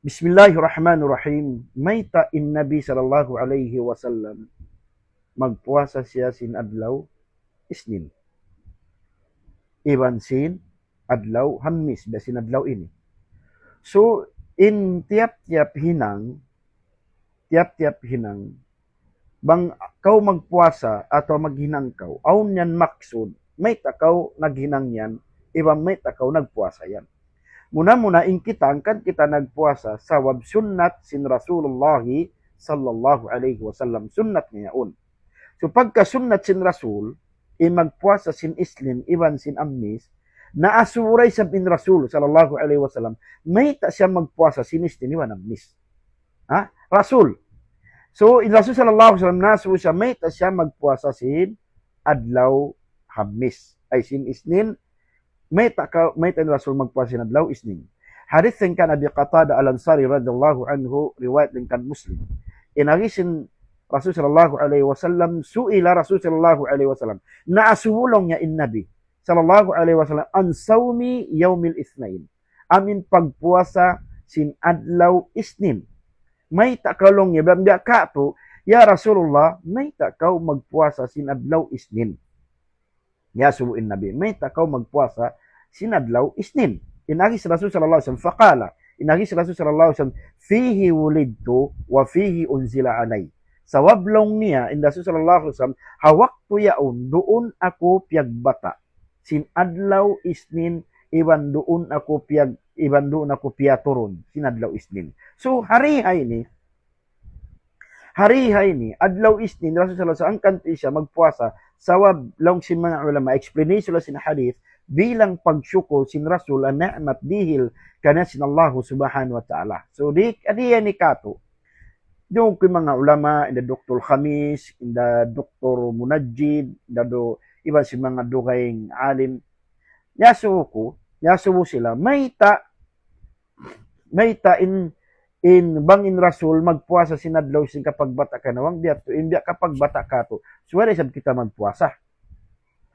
Bismillahirrahmanirrahim. Mayta in Nabi sallallahu alaihi wasallam magpuasa siya sin adlaw isnin. Iban sin adlaw Hamis basin adlaw ini. So in tiap-tiap hinang bang kau magpuasa atau maghinang kau, aun yan maksud, may takaw naghinang yan, ibang may takaw nagpuasa yan. Muna-muna in kita, angkan kita nagpuasa sa wab sunnat sin Rasulullah sallallahu alaihi wasallam. Sunnat niya yun. So pagka sunnat sin Rasul, magpuasa sin Islin, iban sin Amis, naasuray sa bin Rasul sallallahu alaihi wasallam, may ta siya magpuasa sin Islin, iban Amis. Ha? Rasul. So, in Rasul sallallahu alaihi wasallam, nasu siya, may ta siya magpuasa sin adlaw Hamis. Ay sin Isnin, may ta Rasul magpuasa sin adlaw Isnin. Hadith kan Abi Qatada al-Ansari radhiyallahu anhu, riwayat kan Muslim. Inagisin Rasul sallallahu alaihi wasallam, suila Rasul sallallahu alaihi wasallam, naasumulong niya in Nabi sallallahu alaihi wasallam an sawmi yaumil Itsnain. Amin pagpuasa sin adlaw Isnin. May takalong niya banda ka to, ya Rasulullah, may takaw magpuasa sin adlaw Isnin. Ya subuin Nabi, may takaw magpuasa sin adlaw Isnin. Inagis Rasul sallallahu alaihi wasallam faqala, inagis Rasul sallallahu alaihi wasallam, fihi wulidtu wa fihi unzila alay. Sa wablong niya, in Rasul sallallahu alaihi wasallam, hawaktu yaun, doon ako piagbata. Sin adlaw Isnin, iban doon ako piaturon, sin adlaw Isnin. So harihay ni adlaw Isnin, Rasul sallallahu alaihi wasallam ang kanti siya magpuasa sa wablong sin mga ulama, explanation sin hadith bilang pagsyukur sin Rasul ang ni'mat dihil kana sin Allah subhanahu wa ta'ala. So di ni kato yung mga ulama, inda Dr. Khamis, inda Dr. Munajjid, inda iba si mga dugayng alim, yasuko sila, may ta in bangin Rasul magpuasa sinadlaw sin kapag bata ka nawang diato, india kapag bata ka to, suwari sab kita magpuasa.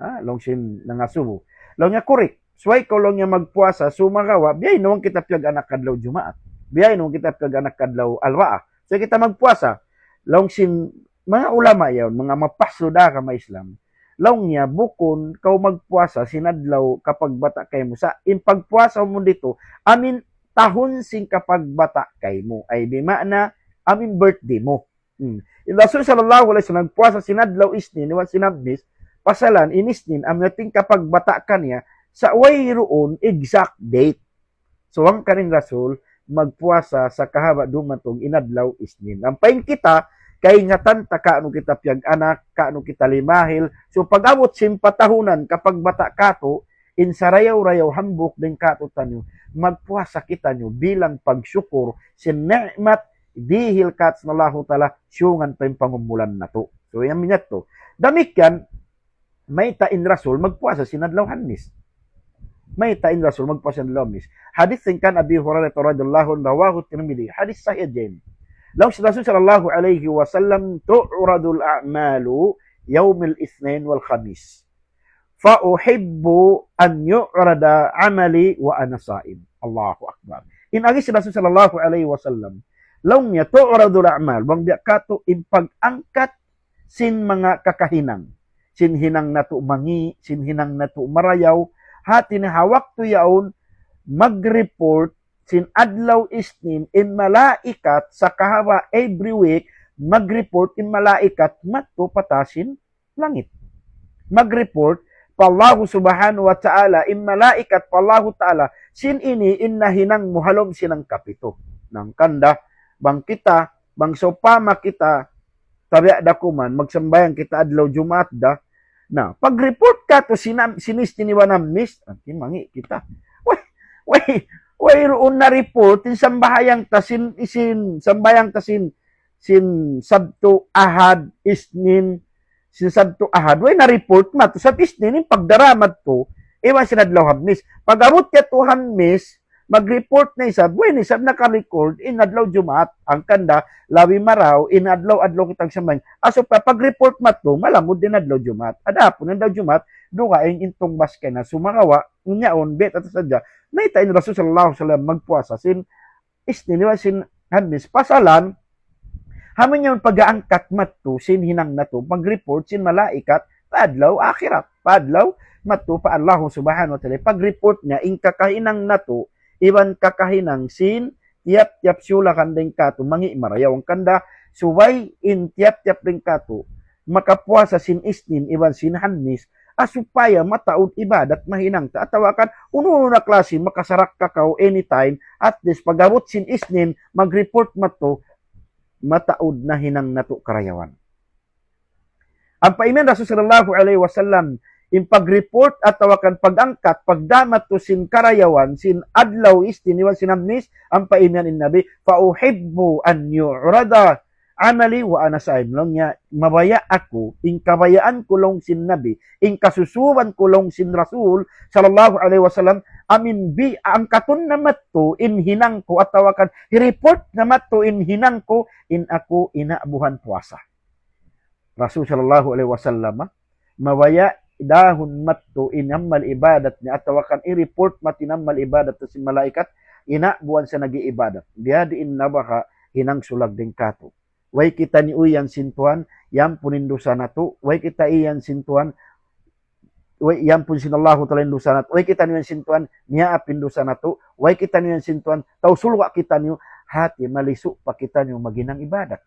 Ha, long sin nangasubo. Long nga korek, suway ko long nga magpuasa, sumagawa, biyay nawang kita piyag anak kadlaw Jumaat. Biyay nawang kita piyag anak kadlaw Alwaa. So kita magpuasa, long sin mga ulama yawn, mga mapasluda ka ma Islam, long niya bukon kau magpuasa sinadlaw kapag bata kay mo sa in pagpuasa mo dito, amin tahon sing kapag bata kay mo, ay di maana amin birthday mo. In Rasul sallallahu alaihi wasallam puasa sinadlaw Isnin, iwan sinabnis, pasalan inisnin amin kapag bata ka niya sa way roon exact date. So ang kaning Rasul magpuasa sa kahaba dumatong inadlaw Isnin. Ang pain kita kay nga tanta kaano kita piyag anak, kaano kita limahil. So pag-abot simpatahunan kapag bata kato, in sarayaw-rayaw hambok din kato tanyo, magpuasa kita nyo bilang pagsyukur sin ni'mat dihil kats na Allah ta'ala siyungan pa yung pangumulan na to. So yan minat to. Damikan, may tain Rasul magpuasa sinadlaw Hamis. May tain Rasul magpuasa sinadlaw Hamis. Hadith kan Abi Hurairah radhiyallahu anhu rawahu Tirmidzi. Hadith sahih din. Law si Rasul sallallahu alaihi wasallam tu'radul a'malu yaumil Itsnain wal Khamis. Fa uhibbu an yu'rada amali wa ana sa'im. Allahu akbar. Inagi si Rasul sallallahu alaihi wasallam, law niya tu'radul a'mal, bang biya kato in pag-angkat sin mga kakahinang. Sin hinang nato mangi, sin hinang nato marayaw, hati ni hawak to yaon mag-report sin adlaw Isnin in malaikat sa kahaba every week, mag-report in malaikat matto patasin langit. Mag-report pa Allah subhanahu wa ta'ala in malaikat pa Allah ta'ala sin ini innahinang muhalom sinang kapito. Nang kanda, bang kita, bang sopama kita, tabi dakuman, magsambayan kita adlaw Jumaat da, na, pag-report ka to sinis tiniwanam miss, anti mangi kita. Way roon na report in sambayang tasin sin Sabto Ahad Isnin sin Sabto Ahad way na report ma to sa Isnin pagdaramat to iwan sinadlaw Hamis. Pag-abot ka to Hamis, mag-report na isab, when isab naka-record in adlaw Jumaat, ang kanda lawi maraw in adlaw kitang sambayan. Aso pa pag-report mato malamod din adlaw Jumaat. Adapon adlaw Jumaat duka ang intong baskay na sumagawa unyaon bet at sadya na itain Rasul sallallahu alaihi wasallam magpuasa sin isnin iwan sin hadmis pasalan haman yung pag-aangkat matto sin hinang nato pag-report sin malaikat paadlaw akhirat paadlaw matto pa Allah subhanahu wa ta'ala pag-report niya in kakahinang nato iwan kakahinang sin tiap-tiap sula kandeng kato mangi marayaw ang kanda suway in tiap-tiap ring kato makapuasa sin isnin iwan sin hanmis asupaya mataod ibadat mahinang ta atawakan uno na klase makasarak kakao anytime at least pagabot sin isnin mag-report matto mataod na hinang nato karayawan. Ang paimen Rasul sallallahu alaihi wasallam in pag-report at tawakan pag-angkat pagdamat to sin karayawan sin adlaw istiniwan sinabnis ang paimen in nabi fa uhibbu an yu'rada amali wa ana sa'im long niya mabaya ako in kabayaan ko long sin nabi in kasusuban ko long sin Rasul sallallahu alaihi wasallam amin bi ang katon na matto in hinang ko at tawakan i-report na matto in hinang ko in ako inaabuhan puasa. Rasul sallallahu alaihi wasallam mawaya dahon matto inamal ibadat niya at tawakan i-report matinamal ibadat sa malaikat inaabuhan sa nag-iibadat. Biya diin na baka hinang sulag din kato. Way kita ni uyan sintuan yan punindusa nato. Way kita iyan sintuan way yan pun sinallahu ta'ala indusa nato. Way kita niyan sintuan niya apindusa nato. Way kita niyan sintuan taw sulwa kita niyo hati malisu pa kita niyo maginang ibadat.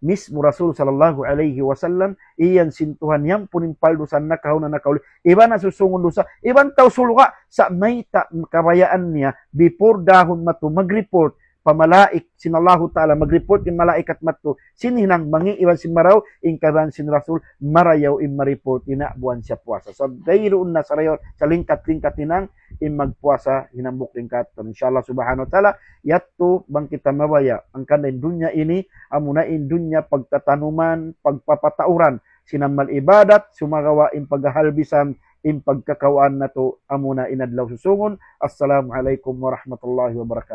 Mismo Rasul sallallahu alaihi wasallam iyan sintuhan yan punin paldusan na kahon na nakauli. Iba na susungon dosa. Iban taw sulwa sa may kabayaan niya before dahon mato mag-report pamalaik sinallahu ta'ala mag-report yung malaikat matto sinhinang mangi iwan sin maraw in kaban sin Rasul marayaw in ma-report inabuan siya puasa so dayroon na sarayo sa lingkat-lingkat tinang in magpuasa hinambok lingkat inshallah subhanahu wa ta'ala yatto bang kita mawaya ang kanay dunya ini amuna in dunya pagtatanuman pagpapatauran sinamal ibadat sumagawa in paghahalbisan in pagkakawaan nato amuna inadlaw susungon assalamu alaikum warahmatullahi wabarakatuh.